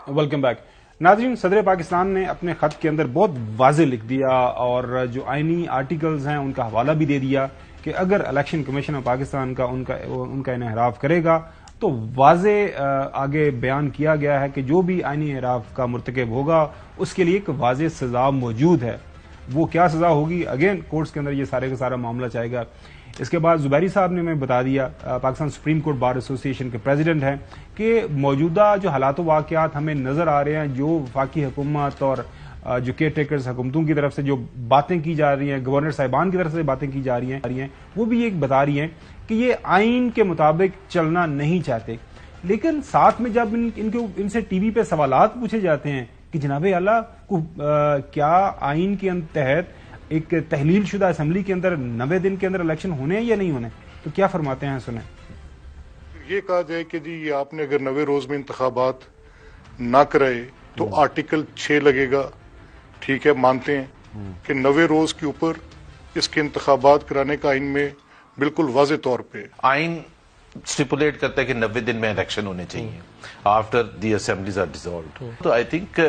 Welcome back. ناظرین، صدر پاکستان نے اپنے خط کے اندر بہت واضح لکھ دیا اور جو آئینی آرٹیکلز ہیں ان کا حوالہ بھی دے دیا کہ اگر الیکشن کمیشن آف پاکستان کا ان کا انحراف کرے گا تو واضح آگے بیان کیا گیا ہے کہ جو بھی آئینی انحراف کا مرتکب ہوگا اس کے لیے ایک واضح سزا موجود ہے. وہ کیا سزا ہوگی اگین کورٹس کے اندر یہ سارے کا سارا معاملہ چاہے گا. اس کے بعد زبیری صاحب نے ہمیں بتا دیا، پاکستان سپریم کورٹ بار ایسوسی ایشن کے پریزیڈنٹ ہیں، کہ موجودہ جو حالات و واقعات ہمیں نظر آ رہے ہیں، جو وفاقی حکومت اور جو کیئر ٹیکرز حکومتوں کی طرف سے جو باتیں کی جا رہی ہیں، گورنر صاحبان کی طرف سے باتیں کی جا رہی ہیں، وہ بھی ایک بتا رہی ہیں کہ یہ آئین کے مطابق چلنا نہیں چاہتے. لیکن ساتھ میں جب ان سے ٹی وی پہ سوالات پوچھے جاتے ہیں کہ جناب اعلیٰ کو کیا آئین کے تحت ایک تحلیل شدہ اسمبلی کے اندر 90 دن کے اندر الیکشن ہونے ہیں یا نہیں ہونے، تو کیا فرماتے ہیں؟ سنیں. یہ کہا جائے کہ جی یہ آپ نے اگر 90 روز میں انتخابات نہ کرائے تو آرٹیکل 6 لگے گا. ٹھیک ہے، مانتے ہیں کہ 90 روز کے اوپر اس کے انتخابات کرانے کا آئین میں بالکل واضح طور پہ آئین اسٹیپولیٹ کرتا ہے کہ 90 دن میں الیکشن ہونے چاہیے after the assemblies are dissolved. تو I think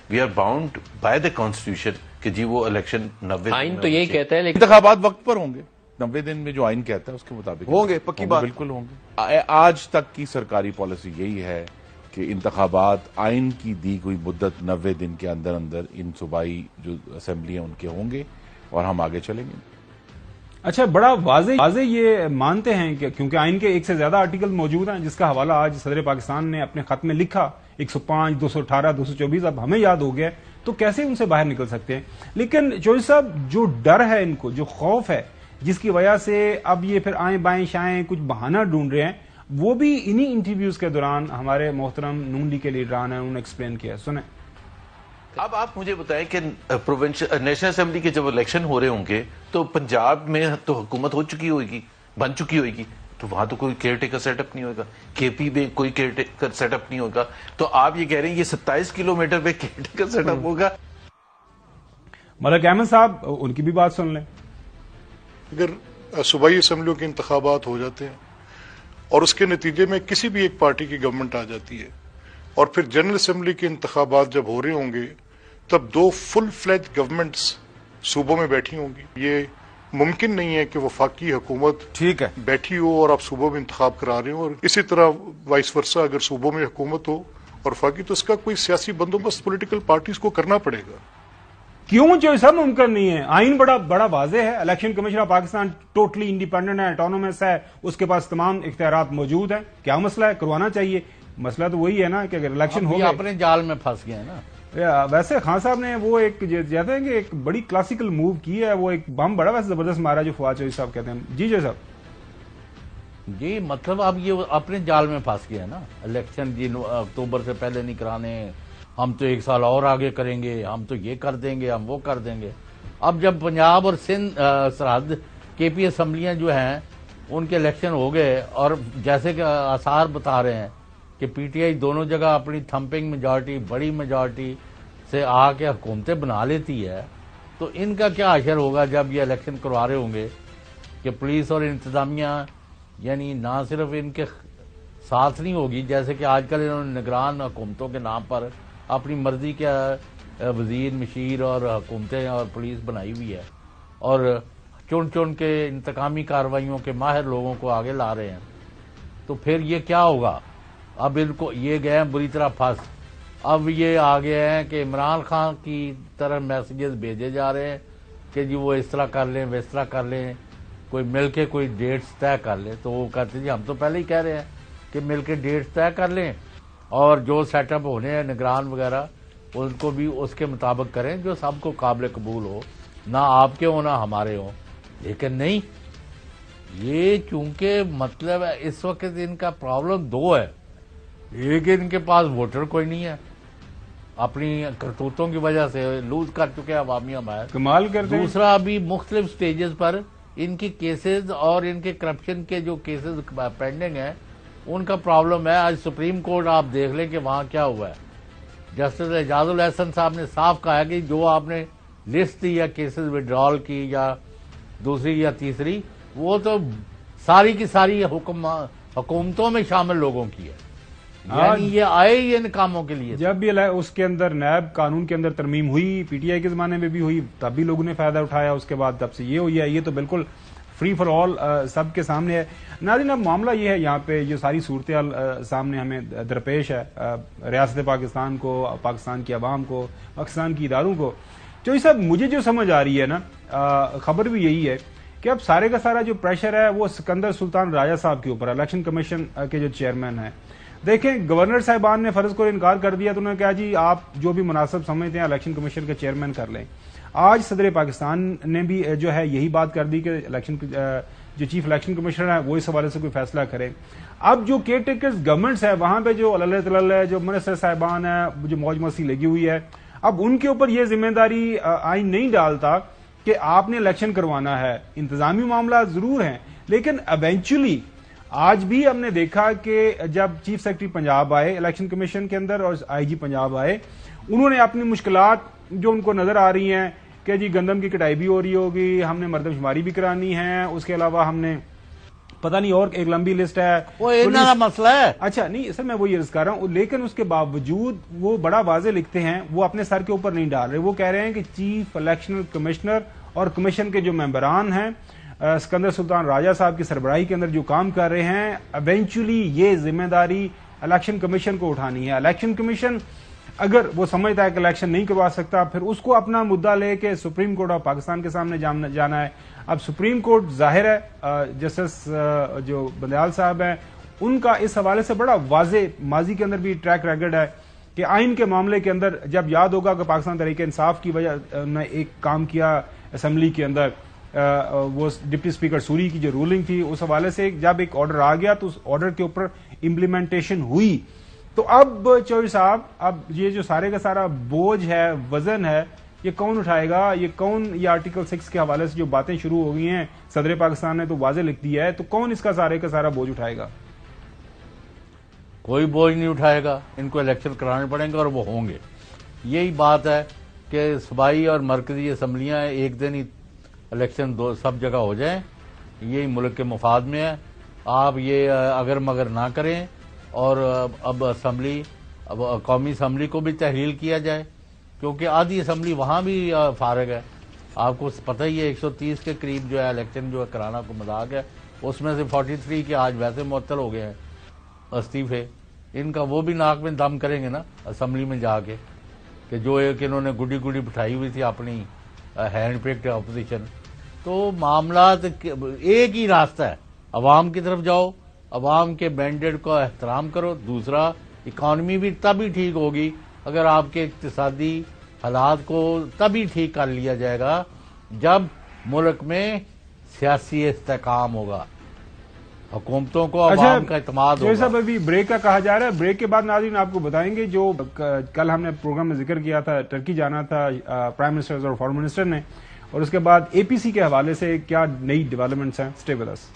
we are bound by the constitution کہ جی وہ الیکشن 90 آئین تو یہی کہتا ہے، لیکن انتخابات وقت پر ہوں گے. 90 دن میں جو آئین کہتا ہے اس کے مطابق ہوں گے، پکی بات. بالکل ہوں گے. آج تک کی سرکاری پالیسی یہی ہے کہ انتخابات آئین کی دی ہوئی مدت 90 دن کے اندر اندر ان صوبائی جو اسمبلی ہیں ان کے ہوں گے اور ہم آگے چلیں گے. اچھا، بڑا واضح یہ مانتے ہیں کہ کیونکہ آئین کے ایک سے زیادہ آرٹیکل موجود ہیں جس کا حوالہ آج صدر پاکستان نے اپنے خط میں لکھا، 105 218 224 اب ہمیں یاد ہو گیا، تو کیسے ان سے باہر نکل سکتے ہیں. لیکن چودھری صاحب جو ڈر ہے ان کو، جو خوف ہے جس کی وجہ سے اب یہ پھر آئیں بائیں شائیں کچھ بہانہ ڈھونڈ رہے ہیں، وہ بھی انہی انٹرویوز کے دوران ہمارے محترم نون لیگ کے لیڈران ہیں انہوں نے ایکسپلین کیا. سنیں. اب آپ مجھے بتائیں کہ نیشنل اسمبلی کے جب الیکشن ہو رہے ہوں گے تو پنجاب میں تو حکومت ہو چکی ہوگی، بن چکی ہوگی، تو وہاں تو کوئی کیئر ٹیکر سیٹ اپ نہیں ہوگا. کے پی میں کوئی کیئر ٹیکر سیٹ اپ نہیں ہوگا. تو آپ یہ کہہ رہے ہیں یہ 27 کلومیٹر پہ کیئر ٹیکر سیٹ اپ ہوگا. ملک احمد صاحب ان کی بھی بات سن لیں. اگر صوبائی اسمبلیوں کے انتخابات ہو جاتے ہیں اور اس کے نتیجے میں کسی بھی ایک پارٹی کی گورنمنٹ آ جاتی ہے اور پھر جنرل اسمبلی کے انتخابات جب ہو رہے ہوں گے تب 2 فل فلیج گورنمنٹس صوبوں میں بیٹھی ہوں گی. یہ ممکن نہیں ہے کہ وفاقی حکومت ٹھیک ہے بیٹھی ہو اور آپ صوبوں میں انتخاب کرا رہے ہوں، اور اسی طرح وائس ورسا اگر صوبوں میں حکومت ہو اور وفاقی، تو اس کا کوئی سیاسی بندوبست پولیٹیکل پارٹیز کو کرنا پڑے گا. کیوں جو سب ممکن نہیں ہے؟ آئین بڑا واضح ہے. Election commission of Pakistan totally independent ہے، اٹانومس ہے، اس کے پاس تمام اختیارات موجود ہیں. کیا مسئلہ ہے؟ کروانا چاہیے. مسئلہ تو وہی ہے نا کہ اگر الیکشن ہو گئے اپنے جال میں پھنس گئے نا. ویسے خان صاحب نے وہ ایک کہتے ہیں کہ ایک بڑی کلاسیکل موو کی ہے، وہ ایک بم بڑا ویسے زبردست مارا جو فواد چودھری صاحب کہتے ہیں. جی صاحب. جی مطلب اب یہ اپنے جال میں پھنس گئے نا. الیکشن اکتوبر سے پہلے نہیں کرانے، ہم تو 1 سال اور آگے کریں گے، ہم تو یہ کر دیں گے، ہم وہ کر دیں گے. اب جب پنجاب اور سندھ سرحد کے پی اسمبلیاں جو ہیں ان کے الیکشن ہو گئے اور جیسے کہ آثار بتا رہے ہیں کہ پی ٹی آئی دونوں جگہ اپنی تھمپنگ میجارٹی، بڑی میجارٹی سے آ کے حکومتیں بنا لیتی ہے، تو ان کا کیا اثر ہوگا جب یہ الیکشن کروا رہے ہوں گے کہ پولیس اور انتظامیہ یعنی نہ صرف ان کے ساتھ نہیں ہوگی، جیسے کہ آج کل انہوں نے نگران حکومتوں کے نام پر اپنی مرضی کے وزیر مشیر اور حکومتیں اور پولیس بنائی ہوئی ہے اور چن کے انتقامی کارروائیوں کے ماہر لوگوں کو آگے لا رہے ہیں. تو پھر یہ کیا ہوگا؟ اب ان کو یہ گئے ہیں بری طرح پھنس. اب یہ آگے ہیں کہ عمران خان کی طرح میسیجز بھیجے جا رہے ہیں کہ جی وہ اس طرح کر لیں، اس طرح کر لیں، کوئی مل کے کوئی ڈیٹس طے کر لیں. تو وہ کہتے جی ہم تو پہلے ہی کہہ رہے ہیں کہ مل کے ڈیٹس طے کر لیں اور جو سیٹ اپ ہونے ہیں نگران وغیرہ ان کو بھی اس کے مطابق کریں جو سب کو قابل قبول ہو، نہ آپ کے ہو نہ ہمارے ہو. لیکن نہیں، یہ چونکہ مطلب ہے اس وقت ان کا پرابلم 2 ہے. ایک ان کے پاس ووٹر کوئی نہیں ہے، اپنی کرتوتوں کی وجہ سے لوز کر چکے ہیں عوامی حمایت. کمال کرتے ہیں. دوسرا ابھی مختلف سٹیجز پر ان کی کیسز اور ان کے کرپشن کے جو کیسز پینڈنگ ہیں ان کا پرابلم ہے. آج سپریم کورٹ آپ دیکھ لیں کہ وہاں کیا ہوا ہے. جسٹس اعجاز الحسن صاحب نے صاف کہا کہ جو آپ نے لسٹ دی یا کیسز وڈرال کی یا دوسری یا تیسری، وہ تو ساری کی ساری حکومتوں میں شامل لوگوں کی ہے. یعنی یہ آئے ہی ان کاموں کے لیے. جب بھی اس کے اندر نیب قانون کے اندر ترمیم ہوئی، پی ٹی آئی کے زمانے میں بھی ہوئی، تب بھی لوگوں نے فائدہ اٹھایا. اس کے بعد تب سے یہ ہوئی ہے. یہ تو بالکل فری فار آل سب کے سامنے ہے. ناظرین اب معاملہ یہ ہے، یہاں پہ یہ ساری صورتحال سامنے ہمیں درپیش ہے، ریاست پاکستان کو، پاکستان کی عوام کو، پاکستان کی اداروں کو. چودھری صاحب مجھے جو سمجھ آ رہی ہے نا، خبر بھی یہی ہے کہ اب سارے کا سارا جو پریشر ہے وہ سکندر سلطان راجہ صاحب کے اوپر، الیکشن کمیشن کے جو چیئرمین ہیں، دیکھیں گورنر صاحبان نے فرض کو انکار کر دیا تو انہوں نے کہا جی آپ جو بھی مناسب سمجھتے ہیں الیکشن کمیشن کے چیئرمین کر لیں. آج صدر پاکستان نے بھی جو ہے یہی بات کر دی کہ الیکشن جو چیف الیکشن کمشنر ہے وہ اس حوالے سے کوئی فیصلہ کرے. اب جو کیئر ٹیکرز گورنمنٹس ہے وہاں پہ جو اللہ تعالی جو منسٹر صاحبان ہیں جو موج مستی لگی ہوئی ہے, اب ان کے اوپر یہ ذمہ داری آئین نہیں ڈالتا کہ آپ نے الیکشن کروانا ہے. انتظامی معاملات ضرور ہیں لیکن ایونچولی آج بھی ہم نے دیکھا کہ جب چیف سیکرٹری پنجاب آئے الیکشن کمیشن کے اندر اور آئی جی پنجاب آئے, انہوں نے اپنی مشکلات جو ان کو نظر آ رہی ہیں کہ جی گندم کی کٹائی بھی ہو رہی ہوگی, ہم نے مردم شماری بھی کرانی ہے, اس کے علاوہ ہم نے پتہ نہیں اور ایک لمبی لسٹ ہے, وہ اتنا مسئلہ ہے. اچھا نہیں سر میں وہ یہ عرض کر رہا ہوں, لیکن اس کے باوجود وہ بڑا واضح لکھتے ہیں, وہ اپنے سر کے اوپر نہیں ڈال رہے. وہ کہہ رہے ہیں کہ چیف الیکشن کمشنر اور کمیشن کے جو ممبران ہیں سکندر سلطان راجہ صاحب کی سربراہی کے اندر جو کام کر رہے ہیں, ایونچولی یہ ذمہ داری الیکشن کمیشن کو اٹھانی ہے. الیکشن کمیشن اگر وہ سمجھتا ہے کہ الیکشن نہیں کروا سکتا پھر اس کو اپنا مدعا لے کے سپریم کورٹ آف پاکستان کے سامنے جانا ہے. اب سپریم کورٹ ظاہر ہے جسٹس جو بندیال صاحب ہیں ان کا اس حوالے سے بڑا واضح ماضی کے اندر بھی ٹریک ریکارڈ ہے کہ آئین کے معاملے کے اندر جب یاد ہوگا کہ پاکستان تحریک انصاف کی وجہ نے ایک کام کیا اسمبلی کے اندر, وہ ڈپٹی اسپیکر سوری کی جو رولنگ تھی اس حوالے سے جب ایک آرڈر آ گیا تو اس آرڈر کے اوپر امپلیمنٹیشن ہوئی. تو اب چوہدری صاحب اب یہ جو سارے کا سارا بوجھ ہے وزن ہے یہ کون اٹھائے گا, یہ کون, یہ آرٹیکل 6 کے حوالے سے جو باتیں شروع ہو گئی ہیں صدر پاکستان نے تو واضح لکھ دی ہے, تو کون اس کا سارا بوجھ اٹھائے گا؟ کوئی بوجھ نہیں اٹھائے گا, ان کو الیکشن کرانے پڑیں گے اور وہ ہوں گے. یہی بات ہے کہ صوبائی اور مرکزی اسمبلیاں ایک دن ہی الیکشن سب جگہ ہو جائیں, یہی ملک کے مفاد میں ہے. آپ یہ اگر مگر نہ کریں اور اب قومی اسمبلی کو بھی تحلیل کیا جائے کیونکہ آدھی اسمبلی وہاں بھی فارغ ہے. آپ کو پتہ ہی ہے 130 کے قریب جو ہے الیکشن جو ہے کرانا کو مذاق ہے, اس میں سے 43 کے آج ویسے معطل ہو گئے ہیں استعفے. ان کا وہ بھی ناک میں دم کریں گے نا اسمبلی میں جا کے کہ جو ایک انہوں نے گڈی بٹھائی ہوئی تھی اپنی ہینڈ پکڈ اپوزیشن. تو معاملات ایک ہی راستہ ہے, عوام کی طرف جاؤ, عوام کے مینڈیٹ کو احترام کرو. دوسرا اکانومی بھی تبھی ٹھیک ہوگی اگر آپ کے اقتصادی حالات کو تبھی ٹھیک کر لیا جائے گا جب ملک میں سیاسی استحکام ہوگا, حکومتوں کو عوام کا اعتماد ہوگا. صاحب ابھی بریک کا کہا جا رہا ہے, بریک کے بعد ناظرین آپ کو بتائیں گے جو کل ہم نے پروگرام میں ذکر کیا تھا, ٹرکی جانا تھا پرائم منسٹر اور فارن منسٹر نے, اور اس کے بعد اے پی سی کے حوالے سے کیا نئی ڈیولپمنٹس ہیں. Stay with us.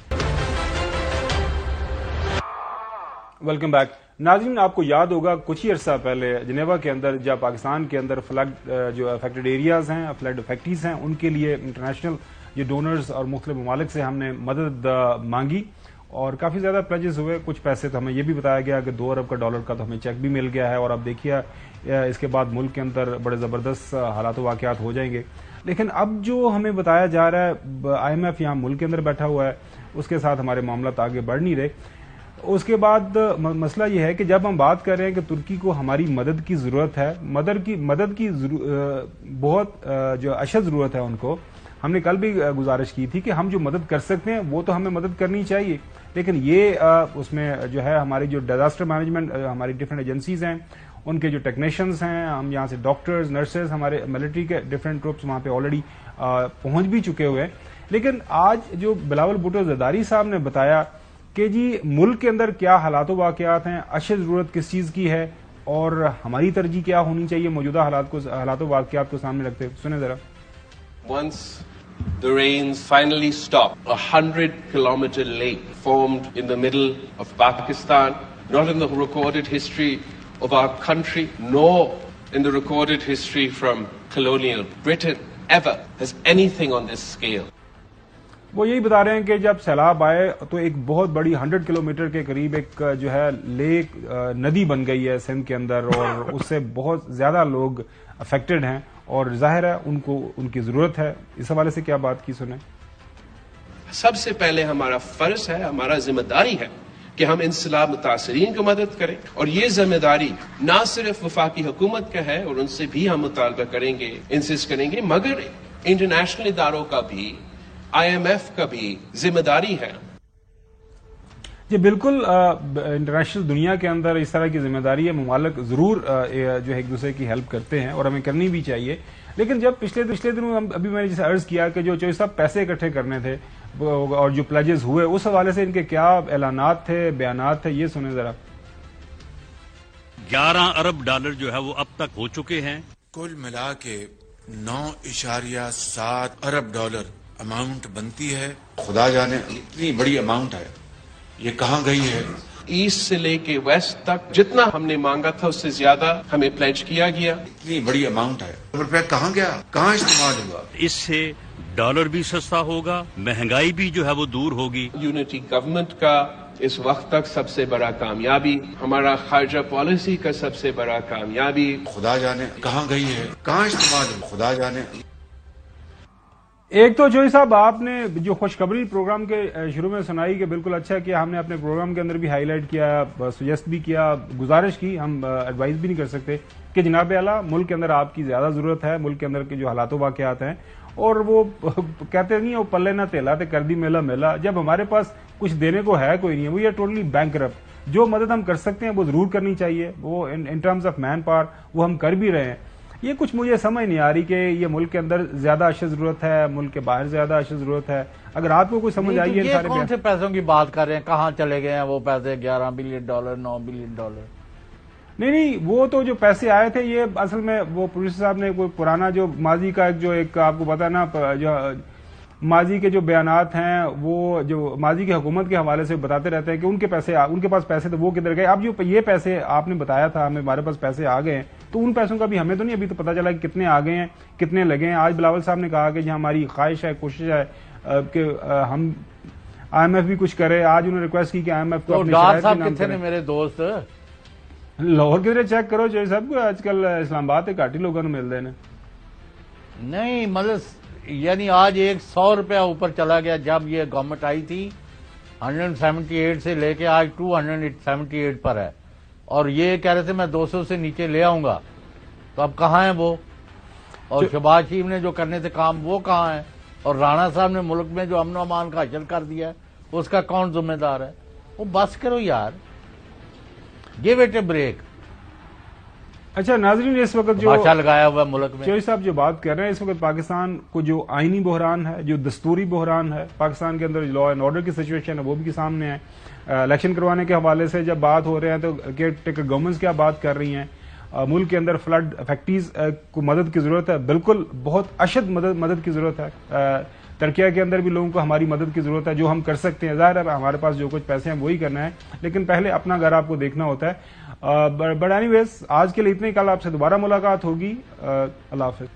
Welcome back. ناظرین آپ کو یاد ہوگا کچھ ہی عرصہ پہلے جنیوا کے اندر جب پاکستان کے اندر فلڈ جو افیکٹڈ ایریاز ہیں, فلڈ افیکٹیز ہیں, ان کے لیے انٹرنیشنل جو ڈونرز اور مختلف ممالک سے ہم نے مدد مانگی اور کافی زیادہ پلیجز ہوئے. کچھ پیسے تو ہمیں یہ بھی بتایا گیا کہ $2 ارب کا تو ہمیں چیک بھی مل گیا ہے, اور اب دیکھیے اس کے بعد ملک کے اندر بڑے زبردست حالات و واقعات ہو جائیں گے. لیکن اب جو ہمیں بتایا جا رہا ہے IMF یہاں ملک کے اندر بیٹھا ہوا ہے, اس کے ساتھ ہمارے معاملات آگے بڑھ نہیں رہے. اس کے بعد مسئلہ یہ ہے کہ جب ہم بات کر رہے ہیں کہ ترکی کو ہماری مدد کی ضرورت ہے, مدد کی بہت جو اشد ضرورت ہے ان کو, ہم نے کل بھی گزارش کی تھی کہ ہم جو مدد کر سکتے ہیں وہ تو ہمیں مدد کرنی چاہیے, لیکن یہ اس میں جو ہے ہماری جو ڈیزاسٹر مینجمنٹ ہماری ڈفرینٹ ایجنسیز ہیں ان کے جو ٹیکنیشینز ہیں, ہم یہاں سے ڈاکٹرز, نرسز, ہمارے ملٹری کے ڈفرینٹ ٹروپس وہاں پہ آلریڈی پہنچ بھی چکے ہوئے ہیں. لیکن آج جو بلاول بھٹو زرداری صاحب نے بتایا کہ جی ملک کے اندر کیا حالات و واقعات ہیں, اشد ضرورت کس چیز کی ہے اور ہماری ترجیح کیا ہونی چاہیے موجودہ حالات و واقعات کو سامنے رکھتے. سنیں ذرا. Once the rains finally stopped, 100-kilometer lake formed in the middle of Pakistan, not in the recorded history of our country, nor in the recorded history from colonial Britain ever has anything on this scale. وہ یہی بتا رہے ہیں کہ جب سیلاب آئے تو ایک بہت بڑی 100 کلومیٹر کے قریب ایک جو ہے لیک ندی بن گئی ہے سندھ کے اندر, اور اس سے بہت زیادہ لوگ افیکٹڈ ہیں اور ظاہر ہے ان کو ان کی ضرورت ہے. اس حوالے سے کیا بات کی سنیں. سب سے پہلے ہمارا فرض ہے, ہمارا ذمہ داری ہے کہ ہم ان سیلاب متاثرین کو مدد کریں, اور یہ ذمہ داری نہ صرف وفاقی حکومت کا ہے اور ان سے بھی ہم مطالبہ کریں گے, انسسٹ کریں گے, مگر انٹرنیشنل اداروں کا بھی, IMF کا بھی ذمہ داری ہے. جی بالکل، انٹرنیشنل دنیا کے اندر اس طرح کی ذمہ داری ہے، ممالک ضرور جو ہے ایک دوسرے کی ہیلپ کرتے ہیں اور ہمیں کرنی بھی چاہیے. لیکن جب پچھلے دنوں ابھی میں نے جیسے عرض کیا کہ جو چوہدری صاحب پیسے اکٹھے کرنے تھے اور جو پلیجز ہوئے، اس حوالے سے ان کے کیا اعلانات تھے، بیانات تھے، یہ سنیں ذرا. 11 ارب ڈالر جو ہے وہ اب تک ہو چکے ہیں. کل ملا کے 9.7 ارب ڈالر اماؤنٹ بنتی ہے. خدا جانے اتنی بڑی اماؤنٹ ہے، یہ کہاں گئی ہے؟ ایسٹ سے لے کے ویسٹ تک جتنا ہم نے مانگا تھا اس سے زیادہ ہمیں پلیج کیا گیا. اتنی بڑی اماؤنٹ ہے، روپے کہاں گیا، کہاں استعمال ہوا؟ اس سے ڈالر بھی سستا ہوگا، مہنگائی بھی جو ہے وہ دور ہوگی. یونٹی گورنمنٹ کا اس وقت تک سب سے بڑا کامیابی، ہمارا خارجہ پالیسی کا سب سے بڑا کامیابی. خدا جانے کہاں گئی ہے، کہاں استعمال ہوا، خدا جانے. ایک تو چوہدری صاحب آپ نے جو خوشخبری پروگرام کے شروع میں سنائی کہ بالکل اچھا کیا، ہم نے اپنے پروگرام کے اندر بھی ہائی لائٹ کیا، سجیسٹ بھی کیا، گزارش کی، ہم ایڈوائز بھی نہیں کر سکتے کہ جناب اعلیٰ ملک کے اندر آپ کی زیادہ ضرورت ہے. ملک کے اندر کے جو حالات و واقعات ہیں، اور وہ کہتے نہیں وہ پلے نہ تیلا تے کر دی میلا میلا. جب ہمارے پاس کچھ دینے کو ہے کوئی نہیں ہے، وہ یہ ٹوٹلی بینکرپٹ. جو مدد ہم کر سکتے ہیں وہ ضرور کرنی چاہیے، وہ in terms of manpower وہ ہم کر بھی رہے ہیں. یہ کچھ مجھے سمجھ نہیں آ رہی کہ یہ ملک کے اندر زیادہ اشد ضرورت ہے، ملک کے باہر زیادہ اشد ضرورت ہے. اگر آپ کو کوئی سمجھ آئی ہے، یہ کون سے پیسوں کی بات کر رہے ہیں، کہاں چلے گئے ہیں وہ پیسے؟ 11 بلین ڈالر، 9 بلین ڈالر. نہیں، وہ تو جو پیسے آئے تھے یہ اصل میں وہ پروڈیوسر صاحب نے کوئی پرانا جو ماضی کا جو ایک آپ کو پتا نا، جو ماضی کے جو بیانات ہیں وہ جو ماضی کی حکومت کے حوالے سے بتاتے رہتے ہیں کہ ان کے پاس پیسے تو وہ کدھر گئے. اب جو یہ پیسے آپ نے بتایا تھا ہمارے پاس پیسے آ گئے ہیں، تو ان پیسوں کا بھی ہمیں تو نہیں ابھی تو پتا چلا کہ کتنے آ گئے ہیں، کتنے لگے ہیں. آج بلاول صاحب نے کہا کہ جی ہماری خواہش ہے، کوشش ہے کہ ہم آئی ایم ایف بھی کچھ کرے. آج انہوں نے ریکویسٹ کی کہ آئی ایم ایف کو ڈار صاحب کتنے نے میرے دوست لاہور کدھر چیک کرو چوہدری صاحب کو آج کل اسلام آباد گھٹ ہی لوگوں نے مل دینے. نہیں مطلب یعنی آج 100 روپیہ اوپر چلا گیا. جب یہ گورنمنٹ آئی تھی 178 سے لے کے آج 278 پر ہے، اور یہ کہہ رہے تھے میں 200 سے نیچے لے آؤں گا. تو اب کہاں ہیں وہ؟ اور شہباز شریف نے جو کرنے تھے کام وہ کہاں ہیں؟ اور رانا صاحب نے ملک میں جو امن و امان کا حاصل کر دیا ہے اس کا کون ذمہ دار ہے؟ وہ بس کرو یار، گیو اٹ اے بریک. اچھا ناظرین، اس وقت جو بادشاہ لگایا ہوا ملک میں چوہدری صاحب جو بات کر رہے ہیں، اس وقت پاکستان کو جو آئینی بحران ہے، جو دستوری بحران ہے، پاکستان کے اندر لا اینڈ آرڈر کی سچویشن ہے وہ بھی سامنے ہے. الیکشن کروانے کے حوالے سے جب بات ہو رہے ہیں تو کیئر ٹیکر گورنمنٹس کیا بات کر رہی ہیں. ملک کے اندر فلڈ افیکٹیز کو مدد کی ضرورت ہے، بالکل بہت اشد مدد کی ضرورت ہے. ترکیہ کے اندر بھی لوگوں کو ہماری مدد کی ضرورت ہے، جو ہم کر سکتے ہیں. ظاہر ہے ہمارے پاس جو کچھ پیسے ہیں وہی کرنا ہے، لیکن پہلے اپنا گھر آپ کو دیکھنا ہوتا ہے. بٹ اینی ویز آج کے لیے اتنے، کل آپ سے دوبارہ ملاقات ہوگی. اللہ حافظ.